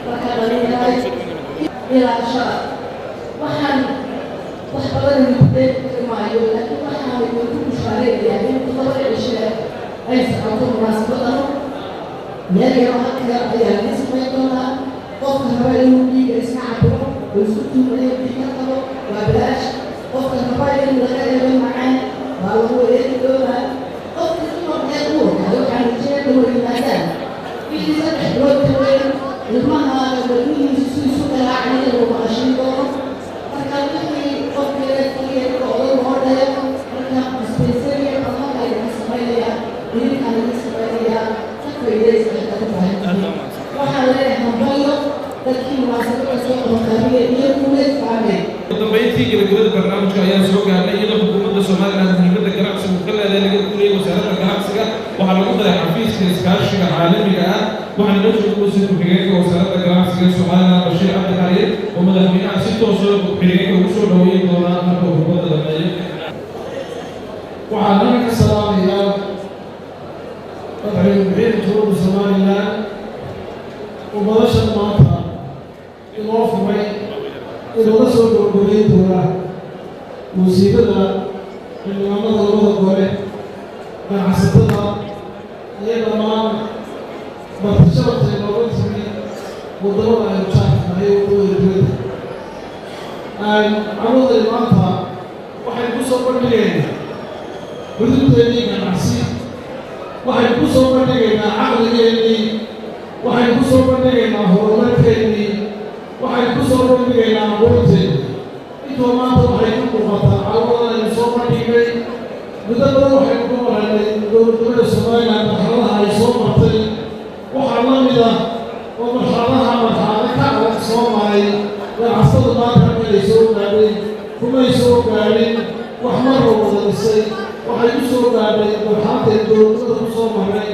Speaker 11: marka dhalinyaraay ilaashada waxaan wax badan idinku maayo laakiin waxaan idinku bushaareeyayaa in todobada cishe ay socoto munaasabadano meel yaro halka ayaa laga samayn doonaa qofka raba inuu dhiiga iska cabiro oo isku tuumayo dhiiga qabo waa bilaash qofka raba in laga eego macaan waa lagu wareegi doonaa qofka dumarkeed u ogaado waxaan ujeeda weynaadaan wixii saddex bilood ka weyn ilmahaaga wadnihiisa si isu garaacnaya lagu maqashin doono marka wixii qofkeeda kaliya oday loo dhayo marka dispensariya badanka laga samaynayaa idinkaa laga samaynayaa ka faydaysa xataa u baahan waxaa leeyahay hambalyo dadkii munaasabada soo qabanqaabiya iyo kuleed fahmeen
Speaker 1: dambeyntii gabagabada barnaamijka ayaa soo gaarnay iyadoo xukuumadda Soomaaliland muhiimadda ganacsigu ka leedahay laga guuleeyay wasaaradda ganacsiga waxaa lagu daray xafiiska iskaashiga caalamiga ah waxaana loo soo guuriyay ku-xigeenka wasaaradda ganacsiga Soomaaliland Bashiir Cabdi Xariir oo madaxweynaha si toos ah ku-xigeenka ugu soo dhaweeyay doona marka xukuumadda dhameeyo
Speaker 6: waxaan ka salaamayaa madaxweynaha dowladda Soomaaliland oo madashan maanta inoo fumay inooga soo gurguray doona musiibada xildhibaanada labada gole ganacsatada iyo dhammaan bartashada inooga timi wadamada aynu jaarkanahay wadamada dowladda carruurday maanta waxaynu ku soo bandhigaynaa xuduudeennii ganacsi waxaynu ku soo bandhigaynaa caqligeennii waxaynu ku soo bandhigaynaa horumarkeennii waxaynu ku soo bandhigaynaa aqoonteennii intoo maanta waxay ku muuqataa carruurdan aynu soo bandhignay muddo badan waxaynu ku maraynay dowladnimada Soomaaliland marxaladaha ay soo martay waxaa la mid ah oo marxalado ka adag soo maray ganacsatada maanta halkay soo gaadhay kumay soo gaadhin wax marra wada dhisay waxay ku soo gaadhay marxaladii dowladnimada ku soo maray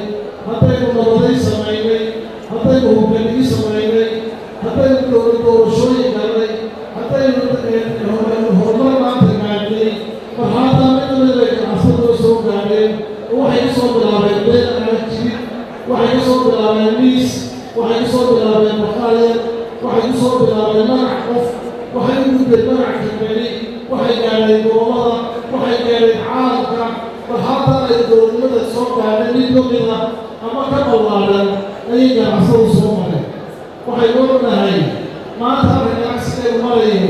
Speaker 6: haddaynu nabadayn samaynay haddaynu hoggaanigi samaynay haddaynu doorashooyin galnay haddaynu horumar maanta gaadhnay marxaladaa midnimada ay ganacsatada soo gaadheen oo waxay ka soo bilaabeen been aan jirin waxay ka soo bilaabeen miis waxay ka soo bilaabeen maqaayad waxay ku soo bilaabeen magac qof waxay u gudbeen magac kambani waxay gaadheen gobolada waxay gaadheen caalamka marxaladan ay dowladnimada soo gaadheen mid lamid ah ama ka ballaaran ayay ganacsadu soo mareen waxay ognahay maanta halka ganacsigeedu marayo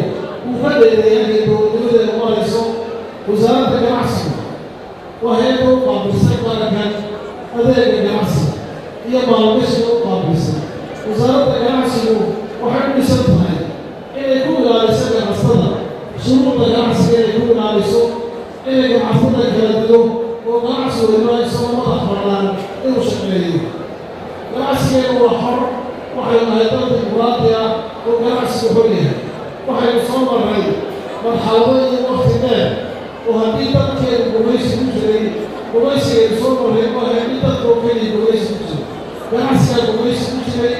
Speaker 6: uu ka dheereeyay dowladnimadeedu marayso wasaaradda ganacsigu waa hay'adda u qaabilsan qarankan adeega ganacsiga iyo maalgashiga u qaabilsan wasaaradda ganacsigu waxay u dhisan tahay inay ku ilaaliso ganacsatada shuruucda ganacsiga inay ku ilaaliso inay ganacsatada kala digo oo ganacsigu imaayso madax bannaan inuu shaqeeyo ganacsigeenu waa xor waxaynu nahay dal dimuqraadi ah oo ganacsigu xor yahay waxaynu soo marray marxalado iyo waqti dheer oo haddii dadkeenu gumaysi ku jiray gumaysigaynu soo marray maaha haddii dadka oo keliya gumaysi ku jiray ganacsigaa gumaysi ku jiray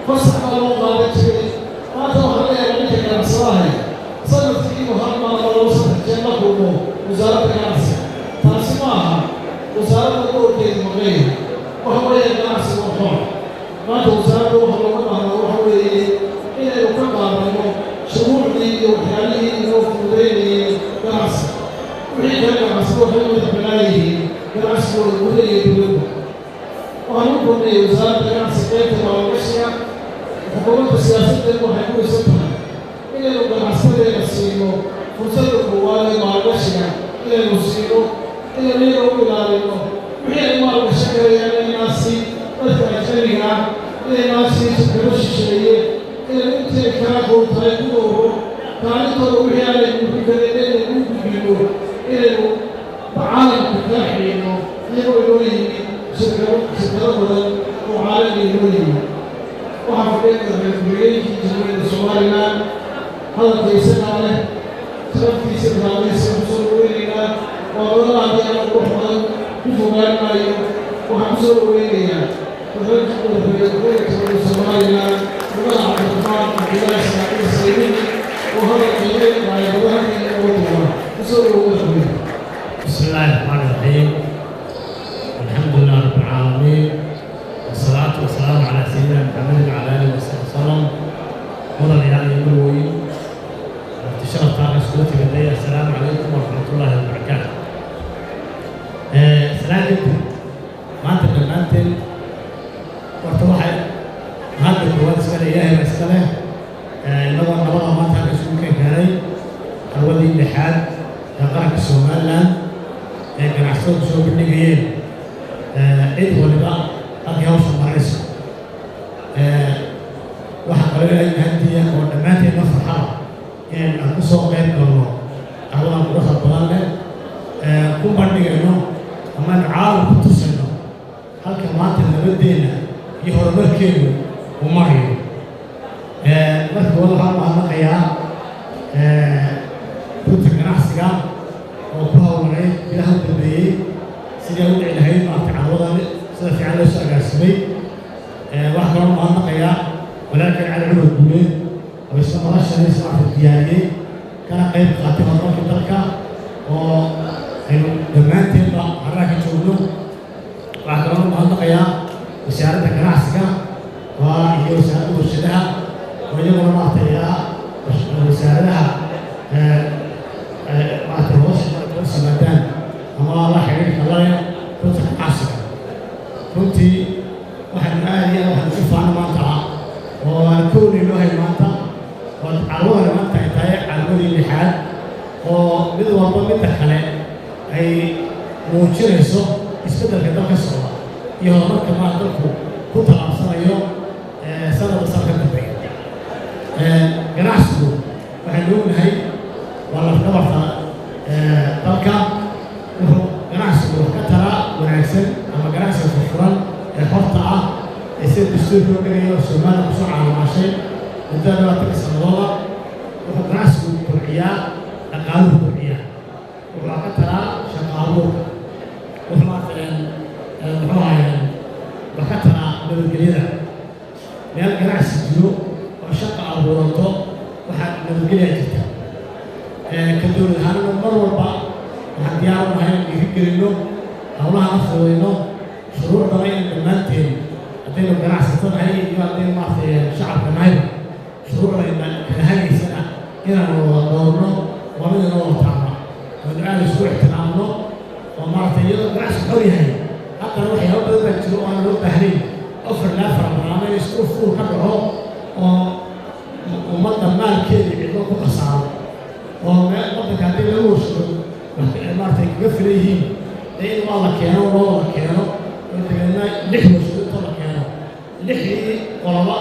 Speaker 6: fasax baa loo qaadan jiray maanta waxaa la yaabaa ninka ganacsadahay sanadkiiba hal maalmo laba saddex jeer la kulmo wasaaradda ganacsiga taasi ma aha wasaaradda doorkeedu maqeeya waxa weeye ganacsiga oo xor maanta wasaaradda waxa looga baahdaa waxa weeye inaynu ka qaadano shuruucdii iyo waxyaalihii inoo fududeynayay ganacsiga wixii kale ganacsiga waxay u madax bannaan yihiin ganacsigooda gudaha iyo dowladda waxaan u kordhiyay wasaaradda ganacsiga qaybta maalgashiga xukuumadda siyaasaddeedu waxay ku dhisan tahay inaynu ganacsadeena siino fursadda koowaad ee maalgashiga inaynu siino inaynu iyaga u ilaalino wixii ay maalgashan karayaan inaynaa siin dadka ajnabiga ah inaynaa siin shirkado shisheeye inay intay kala gooltahay ku dhowro kaalintooda wixii aanaynu ku kareynayna u gudbino inaynu caalamka kala xidhiidhno iyagoo inoo yimid shirkado badan oo caalami inoo yimid waxaa fadhiya madaxweynaha jamhuuriyadda Soomaaliland hadalkiisana leh sharaftiisa raadaysa kusoo dhaweynaynaa waa wadada haddii aan ugu badan ku fogaan maayo waxaan kusoo dhaweynayaa madaxweynaha Soomaaliland madaxa cabdiraxmaan cabdilaahi ismaaciil sayid oo hadalkiisa raayadaha ugu duwan kusoo dhaweynaya
Speaker 3: بسم الله الرحمن الرحيم الحمد لله رب العالمين والصلاة والسلام على سيدنا محمد وعلى آله وصحبه وسلم وضل يعني يقولوا انتشار طاقة سكوتي لدي السلام عليكم ورحمة الله وبركاته سلام عليكم ما أنت بالأنت ورتوحي هذا الجوال سكالي إياه مسكالي نظر ما أنت سكوتي كهري أولي اللحاد يقرأ السومالان كان عصود شو بالنجيل عيد ولدا هذا يوصل معرسة واحد قال لي هندية ونماتي نفرحة يعني أقصى غير الله أولا مرخص بلانة كم بندق إنه أما نعاود كتصنع هل كمان تنبدينا يهرب الكيلو وماريو بس والله ما أنا قيا كنت كناحسكا وكهو معي إلى هذا البيت سيدي أقول إلى هاي ما تعوضني سيدي في على سؤال عسمي واحد من المنطقة ولكن على عمر الدولة ويسمى رشا يسمع في الديانة كان قيد خاتم الله في تركه وإنه دمان تبقى حراك تشوفه واحد من المنطقة وسيارة كناحسكا وهي وسيارة مرشدها ويجب أن نعطيها وسيارتها ما تروش سمدان أما الله يحييك الله كنت حاسك كنت واحد من آلية واحد نشوف عنه منطقة وكوني له المنطقة وعلوها المنطقة يتايق على مدي اللحاد وبدو والله مدخلة أي موجرسو يستدر كدرك الصلاة يهرب كما أدركوا كنت الأبصار يوم سنة بصار كنت جناحسكو واحد نقول هاي والله في نبرة طلقة وهو جناحسكو كترى ونعسل أما جناحسكو في الفرن الحرطة يصير دستور يوكري والسمان بسرعة على ماشي وده ما تكسر الله وهو جناحسكو كرعية أقالوه كرعية وهو كترى شقالوه وهو وكترى من الجليدة لأن جناحسكو وشقة أبورانتو واحد من الجليدة جدا كدول هذا مرة بعض واحد يعرف هاي يفكر إنه أولها نفسه إنه شروط ضمين المنتين أدينه جناح ستون هاي يقدم مع شعب كمان شروط ضمين هاي السنة هنا دورنا ومن النور تعمل من قال شروط تعمله ومرة يلا جناح حوري هاي حتى لو حياة بدل تشوف أنا لو تحليل أفر لا فرق عمل يشوف فوق كده ومضى مال كذي يقول قصار ومضى كاتب له وش مرتين قفليه لين والله كانوا وانت قلنا لحم وشو طلع كانوا لحي قرابة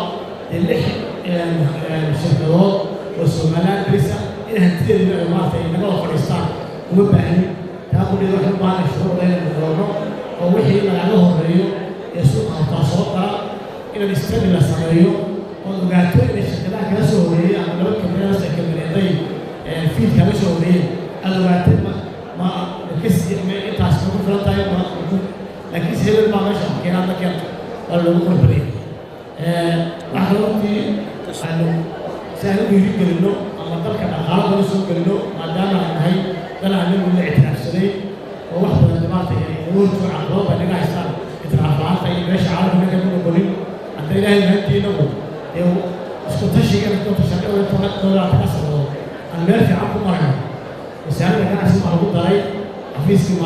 Speaker 3: اللحي الشركات والسمنات لسه إنها تدير مرتين نقول فلسطين ومبعني تأخذ يروح معنا الشهور لين الغرب ووحي ما له الريو يسوق التصوت إلى الاستقبال السماوي وقعدت إلى الشركات كسورية أنا لو كمان سكن من يدي في كسورية أنا قعدت ما كيس ما تاسمه فلان تايم ما لكن سهل ما ماشى كان هذا كان ولا بكرة بري أحلامي أنه سهل بيجي كلنا أما ترك الأغراض ونسوق كلنا ما دام هاي طلع منه الاعتراف سري وواحد من الجماعة يقول شو عقرب أنا قاعد صار اعترافات أي ماشي عارف إنك تقول بقولين أنت إلهي هنتي نقول يو اسكت شيء كذا كنت شكله ولا تطلع تكسر أنا ما في عقب مرة بس أنا كان اسمه أبو طارق حفيز كي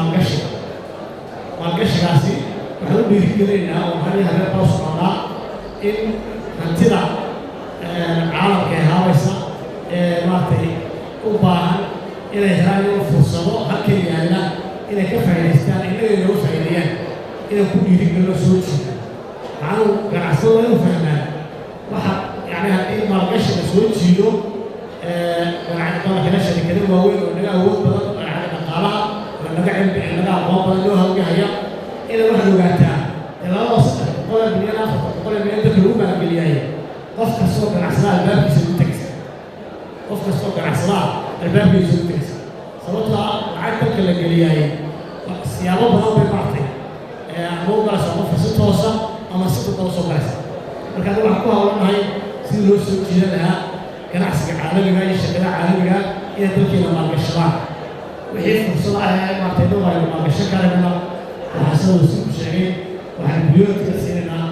Speaker 3: مالكش راسي وحلو بيفكرين وهذه هذا توصل على إن هنتلا عالم كهاوسة ما تي وباهن إلى هذا الفرصة هكذا يعني إلى كفايستان إلى يوسف إليان إلى كل يريد له سوتش عنو كعسول يفهمنا واحد
Speaker 8: يعني هذه مالكش مسؤول جيلو يعني طبعا كنا شركة واوين ونجا هو بدل يعني نقالة ونجا علم نجا أقوى بدل له وجهيا إلى واحد وقتها إلى وصل قال بني أنا قال بني أنت تروما بالياي قف الصوت العسلاء الباب يسوي تكس قف الصوت العسلاء الباب يسوي تكس صوتها عدك الجلياي سيابه بنو بمعطي مو بس قف ست توصل أما ست توصل بس marka waxa ku hawlanahay si loo soo jeedan lahaa ganacsiga caalamiga iyo shaqada caalamiga iyo dalkeena maalgashada wixii fursad ah martaydo waa maalgashan karana waxa soo sheegay waxaan biyoodka siinaa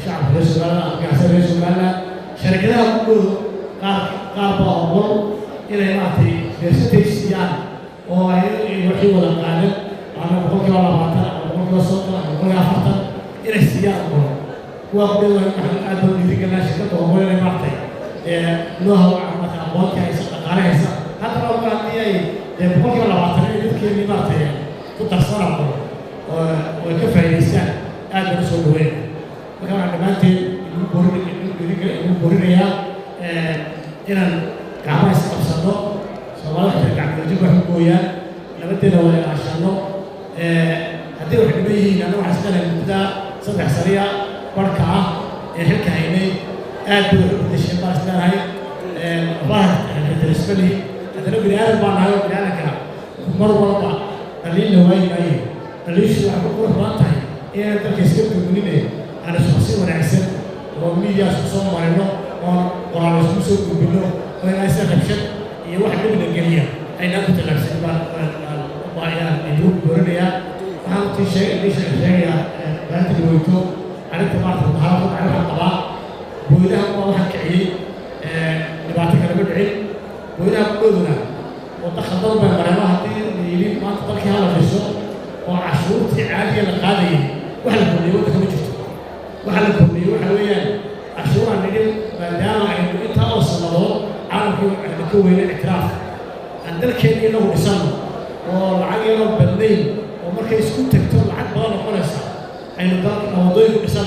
Speaker 8: shacabka Soomaaliya ganacsiga Soomaaliya shirkadaha ku qaar baa inay maartay deeqsiiyaan oo ay wixii wada qaadan ama boqolkiiba 20 ama boqolkiiba 30 ama boqolkiiba 40 inay siiyaan وأقول لك أن أدخل في كل شيء وأقول لك معطي نوها وعمك أبوك يا إسحاق عليه إسحاق هذا لو كان لي بقول لك لو أعطيني يمكن لي معطي كنت أصرف وكيف الإنسان هذا مسؤول وين وكمان عندما أنت يقولون إن كعبة استقصده سواء كعبة تجيب حقوقيا لما تدور عشانه هذه واحد بيه أنا واحد سنة المبتدأ صدق سريع بركة هيك هيني أدو الشباب سناهي واحد بالنسبة لي هذا لو بني آدم بعنا هاي بني آدم كه مرة قليل نوعي ماي قليل شو عم بقول رانتاي إيه أنت كسبت مني أنا شخصي وأنا أحسن وميديا شخصهم مالنا وقرار شخصي وبينه وأنا أحسن خمسة يروح من الجميع أي ناس تلبس البايع يدوب برنيا وهم تشيء ليش الشيء بنت الويتو أنا تبعت الطهارة على الطباع وإذا هو واحد كعيل نبعتك على بدعي وإذا قلنا وتخطر بالمرأة هذه اللي ما تطلق هذا في السوق وعشرة عالية للقاضي وحنا كنا يوم تكمل شفت وحنا كنا يوم حلويا عشرة نجيب دام عند أنت أوصل له عارف كوين الاعتراف عندنا كيني له لسان والعالية له بالليل ومركز يسكت تكتب عاد بغنا خلاص أنا ضل موضوع بسمع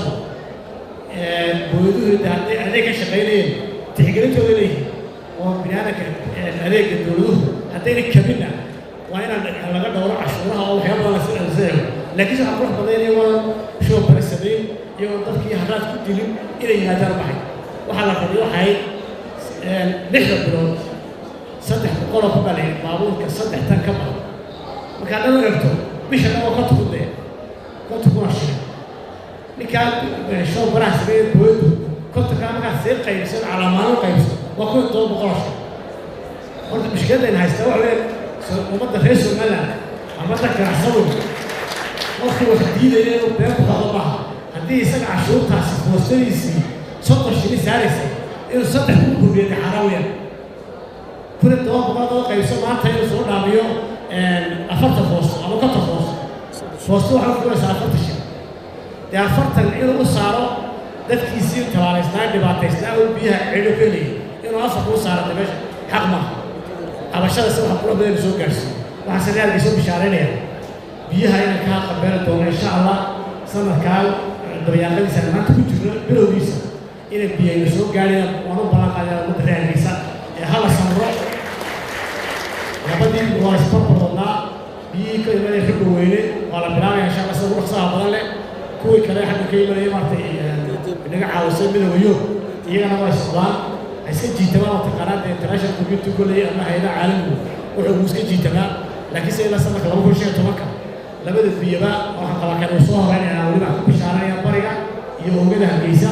Speaker 8: بودو هذيك الشغالين تحقلين تقولي وبناءك هذيك الدولو هذيك كمينة وأنا على قد أروح عشرها أو حياة ولا سنة لكن إذا أروح بدين يوم شو برسبين يوم ضفكي هذا كتير إلى هذا ربعي وحلا كذي وحي نحن بلون صدق بقولة قبلين معقول كصدق تنكبر وكان أنا نكتب مش أنا وقت كده كنت ماشي لكان شو براس بيت بود كنت كمان قاعد قيس على ماله قيس وكنت طول بقرش قلت مش كده إن هيستوعب ومضى فيس الملا عملت كرسول أخي وحديدة إيه وبياخد ضربها هدي 7 شهور تحسب وسيسي 16 سارسي إنه صدق كل بيد حراوية كل الدوام بقى قيس ما تيجي صور نابيو أفرت فوس أو كتر فوستو waxaa ku leeyahay afarta shil de afartan inuu saaro dadkiisii tawaaleysnaa dhibaataysnaa oo biyaha ciido kaliya inuu afar ku saaro dabasha xaq ma abashada si waxa kula badan soo gaarsiin waxa sareeyay soo bishaareynaya biyaha inay ka qabeelo doona insha Allah sanadkan dabayaqadiisa maanta ku jiro bilowgiisa inay biyaha soo gaarayaan waana balan qaadayaan muddo raadaysa ee hala samro labadii waa isbarbarnaa بيك يمني حب ويني ولا بلان إن شاء الله سووا صعب ولا كوي كلا حد كي يمني مرتي نجح عاوزين منه ويوم يجينا ما يسمع هسه جيتنا وتقارن تناشر كوي تقول لي أنا هيدا عالم وحبوس كجيتنا لكن سيلا سمك لو كل شيء تمكن لبدت بيبا وحنا طبعا كانوا صهر يعني أنا ولي معكم بشارة يا بريء يوم كده هنجيسا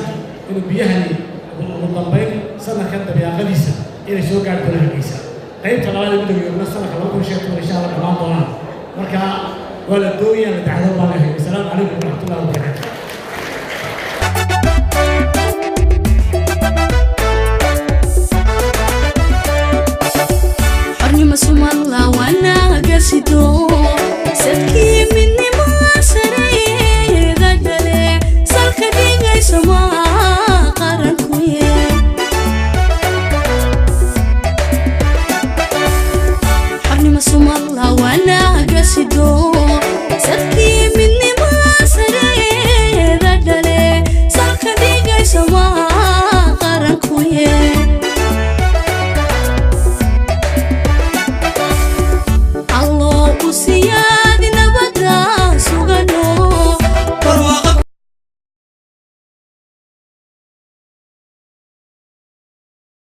Speaker 8: إنه بيهني والطبين سنة كانت بياخديسا إلى شو قاعد كل هنجيسا أي طلعنا بدو يوم سنة لو كل شيء إن شاء الله كمان طلعنا مركا ولا الدنيا اللي تعالوا الله السلام عليكم ورحمة الله وبركاته
Speaker 12: حرني مسوم الله وانا قصدو سلكي مني ما سري غدلي سلك ديني سما قرنكوية حرني مسوم الله وانا قصدو سلكي مني ما سري توسيا